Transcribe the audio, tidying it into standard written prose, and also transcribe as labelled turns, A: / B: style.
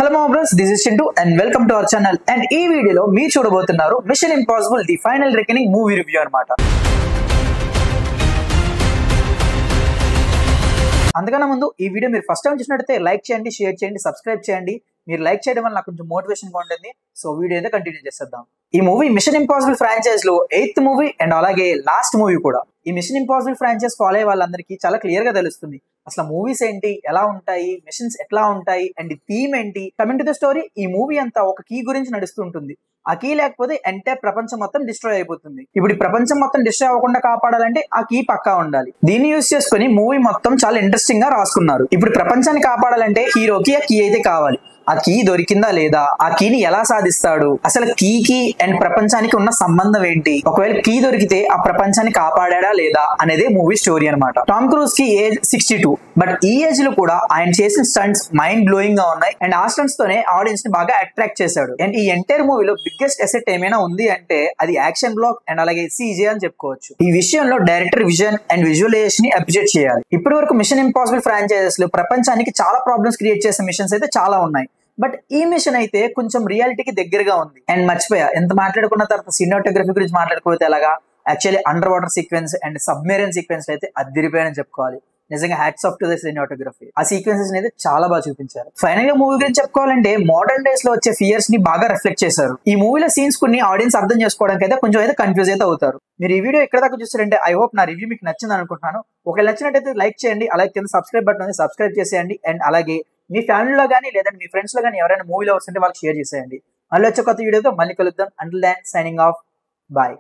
A: Hello Mobbers, this is Chintu and welcome to our channel. And ఈ వీడియోలో మీరు చూడబోతున్నారు Mission Impossible The Final Reckoning movie review అన్నమాట. అందుకన్నా ముందు ఈ వీడియో మీరు ఫస్ట్ టైం చూసినట్లయితే లైక్ చేయండి, షేర్ చేయండి, సబ్స్క్రైబ్ చేయండి. మీరు లైక్ చేయడం వల్ల నాకు కొంచెం మోటివేషన్గా ఉంటుంది. సో వీడియో అయితే కంటిన్యూ చేసేద్దాం. ఈ మూవీ మిషన్ ఇంపాసిబుల్ ఫ్రాంచైజ్ లో 8th మూవీ అండ్ అలాగే లాస్ట్ మూవీ కూడా. ఈ మిషన్ ఇంపాసిబుల్ ఫ్రాంచైజ్ ఫాలో అయ్యే వాళ్ళందరికీ చాలా క్లియర్ గా తెలుస్తుంది అసలు మూవీస్ ఏంటి, ఎలా ఉంటాయి, మిషన్స్ ఎట్లా ఉంటాయి అండ్ థీమ్ ఏంటి. కమింగ్ టు ద స్టోరీ, ఈ మూవీ అంతా ఒక కీ గురించి నడుస్తుంటుంది. ఆ కీ లేకపోతే ఎంటైర్ ప్రపంచం మొత్తం డిస్ట్రాయ్ అయిపోతుంది. ఇప్పుడు ఈ ప్రపంచం మొత్తం డిస్ట్రాయ్ అవ్వకుండా కాపాడాలంటే ఆ కీ పక్కా ఉండాలి. దీన్ని యూజ్ చేసుకుని మూవీ మొత్తం చాలా ఇంట్రెస్టింగ్ గా రాసుకున్నారు. ఇప్పుడు ప్రపంచాన్ని కాపాడాలంటే హీరోకి ఆ కీ అయితే కావాలి. ఆ కీ దొరికిందా లేదా, ఆ కీని ఎలా సాధిస్తాడు, అసలు కీకి అండ్ ప్రపంచానికి ఉన్న సంబంధం ఏంటి, ఒకవేళ కీ దొరికితే ఆ ప్రపంచాన్ని కాపాడా లేదా అనేదే మూవీ స్టోరీ అనమాట. టామ్ క్రూజ్ కి ఏజ్ 62, బట్ ఈ ఏజ్ లో కూడా ఆయన చేసిన స్టంట్స్ మైండ్ బ్లోయింగ్ గా ఉన్నాయి అండ్ ఆ స్టంట్స్ తోనే ఆడియన్స్ ని బాగా అట్రాక్ట్ చేశాడు. అండ్ ఈ ఎంటైర్ మూవీలో బిగ్గెస్ట్ అసెట్ ఏమైనా ఉంది అంటే అది యాక్షన్ బ్లాక్ అండ్ అలాగే CGI అని చెప్పుకోవచ్చు. ఈ విషయంలో డైరెక్టర్ విజన్ అండ్ విజువలైజేషన్ ని అప్రిషియేట్ చేయాలి. ఇప్పటి వరకు మిషన్ ఇంపాసిబుల్ ఫ్రాంచైజెస్ లో ప్రపంచానికి చాలా ప్రాబ్లమ్స్ క్రియేట్ చేసే మిషన్స్ అయితే చాలా ఉన్నాయి, బట్ ఈ మిషన్ అయితే కొంచెం రియాలిటీకి దగ్గరగా ఉంది. అండ్ మర్చిపోయా, ఎంత మాట్లాడుకున్న తర్వాత సినిమాటోగ్రఫీ గురించి మాట్లాడుకోతే ఎలాగా. Actually under water sequence and submarine sequence అయితే అదిరిపోయాయని చెప్పుకోవాలి. నిజంగా hats off to the cinematography. ఆ సీక్వెన్సెస్ అయితే చాలా బాగా చూపించారు. ఫైనల్ గా మూవీ గురించి చెప్పుకోవాలంటే మోడర్న్ డేస్ లో వచ్చే ఫియర్స్ ని బాగా రిఫ్లెక్ట్ చేశారు. ఈ మూవీలో సీన్స్ కొన్ని ఆడియన్స్ అర్థం చేసుకోవడానికి అయితే కొంచెం అయితే కన్ఫ్యూజ్ అయితే అవుతారు. మీరు ఈ వీడియో ఎక్కడ దాకా చూస్తారంటే ఐ హోప్ నా రివ్యూ మీకు నచ్చింది అనుకుంటున్నాను. ఒకవేళ నచ్చినట్టయితే లైక్ చేయండి, అలాగే కింద సబ్స్క్రైబ్ బటన్ ఉంది, సబ్స్క్రైబ్ చేసేయండి. అండ్ అలాగే మీ ఫ్యామిలీలో కానీ లేదంటే మీ ఫ్రెండ్స్ లో కానీ ఎవరైనా మూవీ లవర్స్ ఉంటే వాళ్ళకి షేర్ చేసేయండి. మళ్ళీ వచ్చే కొత్త వీడియోతో మళ్ళీ కలుద్దాం. Until then signing off, bye.